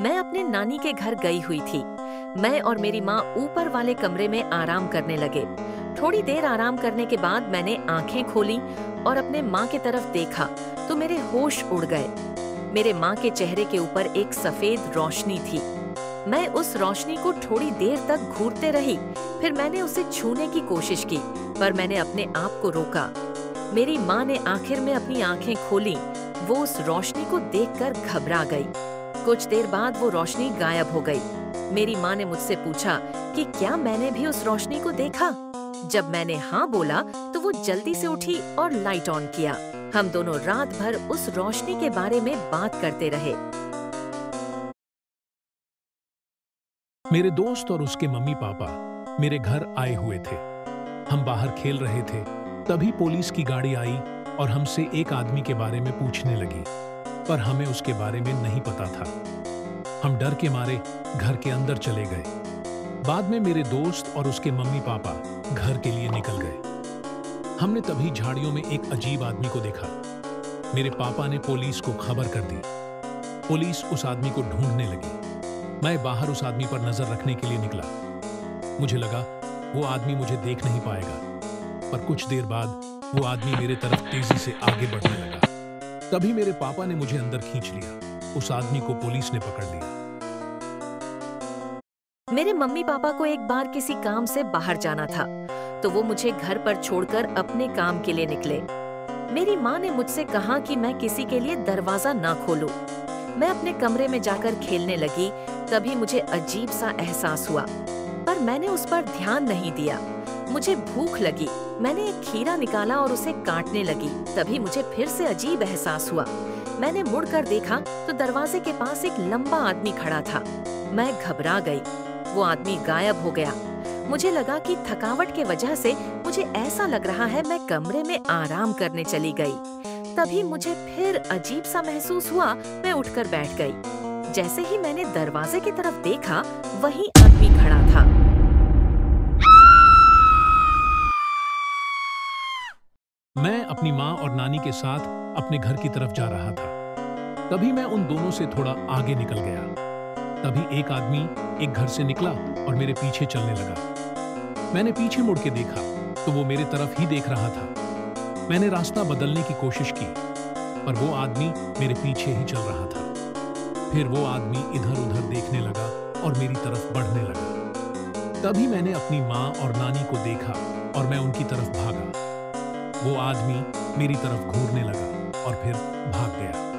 मैं अपने नानी के घर गई हुई थी। मैं और मेरी माँ ऊपर वाले कमरे में आराम करने लगे। थोड़ी देर आराम करने के बाद मैंने आंखें खोली और अपने माँ की तरफ देखा तो मेरे होश उड़ गए। मेरे माँ के चेहरे के ऊपर एक सफेद रोशनी थी। मैं उस रोशनी को थोड़ी देर तक घूरते रही। फिर मैंने उसे छूने की कोशिश की, पर मैंने अपने आप को रोका। मेरी माँ ने आखिर में अपनी आंखें खोली। वो उस रोशनी को देखकर घबरा गई। कुछ देर बाद वो रोशनी गायब हो गई। मेरी माँ ने मुझसे पूछा कि क्या मैंने भी उस रोशनी को देखा। जब मैंने हाँ बोला तो वो जल्दी से उठी और लाइट ऑन किया। हम दोनों रात भर उस रोशनी के बारे में बात करते रहे। मेरे दोस्त और उसके मम्मी पापा मेरे घर आए हुए थे। हम बाहर खेल रहे थे, तभी पुलिस की गाड़ी आई और हमसे एक आदमी के बारे में पूछने लगी, पर हमें उसके बारे में नहीं पता था। हम डर के मारे घर के अंदर चले गए। बाद में मेरे दोस्त और उसके मम्मी पापा घर के लिए निकल गए। हमने तभी झाड़ियों में एक अजीब आदमी को देखा। मेरे पापा ने पुलिस को खबर कर दी। पुलिस उस आदमी को ढूंढने लगी। मैं बाहर उस आदमी पर नजर रखने के लिए निकला। मुझे लगा वो आदमी मुझे देख नहीं पाएगा, पर कुछ देर बाद वो आदमी मेरे तरफ तेजी से आगे बढ़ने लगा। तभी मेरे पापा ने मुझे अंदर खींच लिया। उस आदमी को पुलिस ने पकड़ लिया। मेरे मम्मी पापा को एक बार किसी काम से बाहर जाना था, तो वो मुझे घर पर छोड़कर अपने काम के लिए निकले। मेरी माँ ने मुझसे कहा कि मैं किसी के लिए दरवाजा ना खोलूं। मैं अपने कमरे में जाकर खेलने लगी। तभी मुझे अजीब सा एहसास हुआ, पर मैंने उस पर ध्यान नहीं दिया। मुझे भूख लगी। मैंने एक खीरा निकाला और उसे काटने लगी। तभी मुझे फिर से अजीब एहसास हुआ। मैंने मुड़कर देखा तो दरवाजे के पास एक लंबा आदमी खड़ा था। मैं घबरा गई। वो आदमी गायब हो गया। मुझे लगा कि थकावट के वजह से मुझे ऐसा लग रहा है मैं कमरे में आराम करने चली गई। तभी मुझे फिर अजीब सा महसूस हुआ। मैं उठकर बैठ गई। जैसे ही मैंने दरवाजे की तरफ देखा, वहीं आदमी खड़ा था। मैं अपनी माँ और नानी के साथ अपने घर की तरफ जा रहा था। तभी मैं उन दोनों से थोड़ा आगे निकल गया। तभी एक आदमी एक घर से निकला और मेरे पीछे चलने लगा। मैंने पीछे मुड़ के देखा तो वो मेरे तरफ ही देख रहा था। मैंने रास्ता बदलने की कोशिश की, पर वो आदमी मेरे पीछे ही चल रहा था। फिर वो आदमी इधर-उधर देखने लगा और मेरी तरफ बढ़ने लगा। तभी मैंने अपनी माँ और नानी को देखा और मैं उनकी तरफ भागा। वो आदमी मेरी तरफ घूरने लगा और फिर भाग गया।